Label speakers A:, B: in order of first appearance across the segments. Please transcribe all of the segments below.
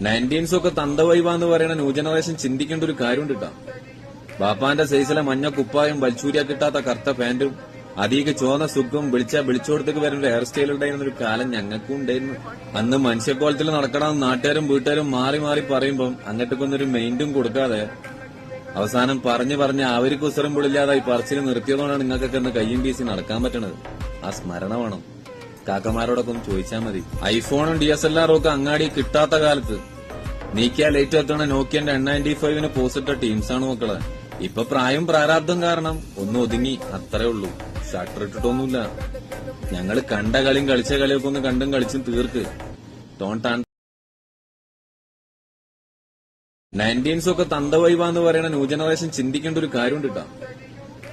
A: നയൻറ്റീൻസൊക്കെ തന്തവൈവാന്ന് പറയുന്ന new generation ചിന്തിക്കേണ്ട ഒരു കാര്യമുണ്ട് കേട്ടോ. ബാപ്പാന്റെ സൈസിലെ മഞ്ഞ കുപ്പായും വലിച്ചൂരിയാ കിട്ടാത്ത കറുത്ത പാന്റും അധിക ചോന്ന സുഖവും വിളിച്ചോടത്തേക്ക് വരുന്ന ഹെയർ സ്റ്റൈൽ ഉണ്ടായിരുന്ന ഒരു കാലം ഞങ്ങൾക്കും ഉണ്ടായിരുന്നു. അന്ന് മനുഷ്യക്കോലത്തിൽ നടക്കണം നാട്ടുകാരും വീട്ടുകാരും മാറി മാറി പറയുമ്പം അങ്ങോട്ടേക്കൊന്നൊരു മെയിന്റും കൊടുക്കാതെ അവസാനം പറഞ്ഞ് അവർക്ക് ഉസരം പൊളില്ലാതായി പറച്ചിൽ നിർത്തിയതുകൊണ്ടാണ് നിങ്ങൾക്കൊക്കെ ഇന്ന് കയ്യും വീശി നടക്കാൻ പറ്റണത്. ആ സ്മരണ വേണം. കാക്കമാരോടൊക്കെ ഒന്ന് ചോദിച്ചാൽ മതി. ഐഫോണും DSLR ഒക്കെ അങ്ങാടി കിട്ടാത്ത കാലത്ത് നീക്കിയാ ലേറ്റ് എത്തണ നോക്കിയന്റെ N95 പോസിറ്റ ടീംസാണ് മക്കളെ. ഇപ്പൊ പ്രായം പ്രാരാബ്ദം കാരണം ഒന്ന് ഒതുങ്ങി, അത്രേ ഉള്ളൂ. ഷട്ടർ ഇട്ടിട്ടൊന്നുമില്ല. ഞങ്ങള് കണ്ട കളിയും കളിച്ച കളിയൊക്കെ ഒന്ന് കണ്ടും കളിച്ചും തീർക്ക്. നയൻറ്റീൻസൊക്കെ തന്തവൈവാന്ന് പറയുന്ന ന്യൂ ജനറേഷൻ ചിന്തിക്കേണ്ട ഒരു കാര്യമുണ്ട് കേട്ടോ.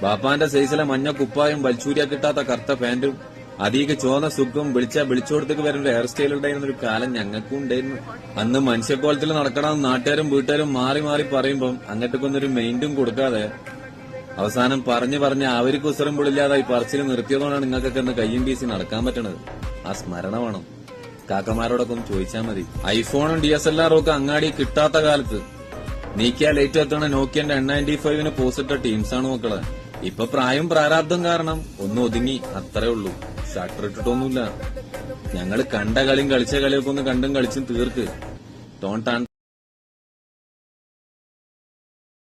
A: ബാപ്പാന്റെ സൈസിലെ മഞ്ഞ കുപ്പായും വലിച്ചൂരിയാ കിട്ടാത്ത കറുത്ത പാന്റും അധിക ചോന്ന സുഖവും വിളിച്ചോടത്തേക്ക് വരുന്ന ഹെയർ സ്റ്റൈൽ ഉണ്ടായിരുന്ന ഒരു കാലം ഞങ്ങൾക്കും ഉണ്ടായിരുന്നു. അന്ന് മനുഷ്യക്കോലത്തിൽ നടക്കണം നാട്ടുകാരും വീട്ടുകാരും മാറി മാറി പറയുമ്പം അങ്ങോട്ടേക്കൊന്നൊരു മെയിന്റും കൊടുക്കാതെ അവസാനം പറഞ്ഞ് അവർക്ക് ഉസരം പൊളില്ലാതായി പറച്ചിൽ നിർത്തിയതുകൊണ്ടാണ് നിങ്ങൾക്കൊക്കെ ഇന്ന് കയ്യും വീശി നടക്കാൻ പറ്റണത്. ആ സ്മരണ വേണം. കാക്കമാരോടൊക്കെ ഒന്ന് ചോദിച്ചാൽ മതി. ഐഫോണും DSLR ഒക്കെ അങ്ങാടി കിട്ടാത്ത കാലത്ത് നീക്കിയാ ലേറ്റ് എത്തണ നോക്കിയന്റെ N95 പോസിറ്റ ടീംസാണ് മക്കളെ. ഇപ്പൊ പ്രായം പ്രാരാബ്ദം കാരണം ഒന്ന് ഒതുങ്ങി, അത്രേ ഉള്ളൂ. ഷട്ടർ ഇട്ടിട്ടൊന്നുമില്ല. ഞങ്ങള് കണ്ട കളിയും കളിച്ച കളിയൊക്കെ ഒന്ന് കണ്ടും കളിച്ചും തീർക്ക്.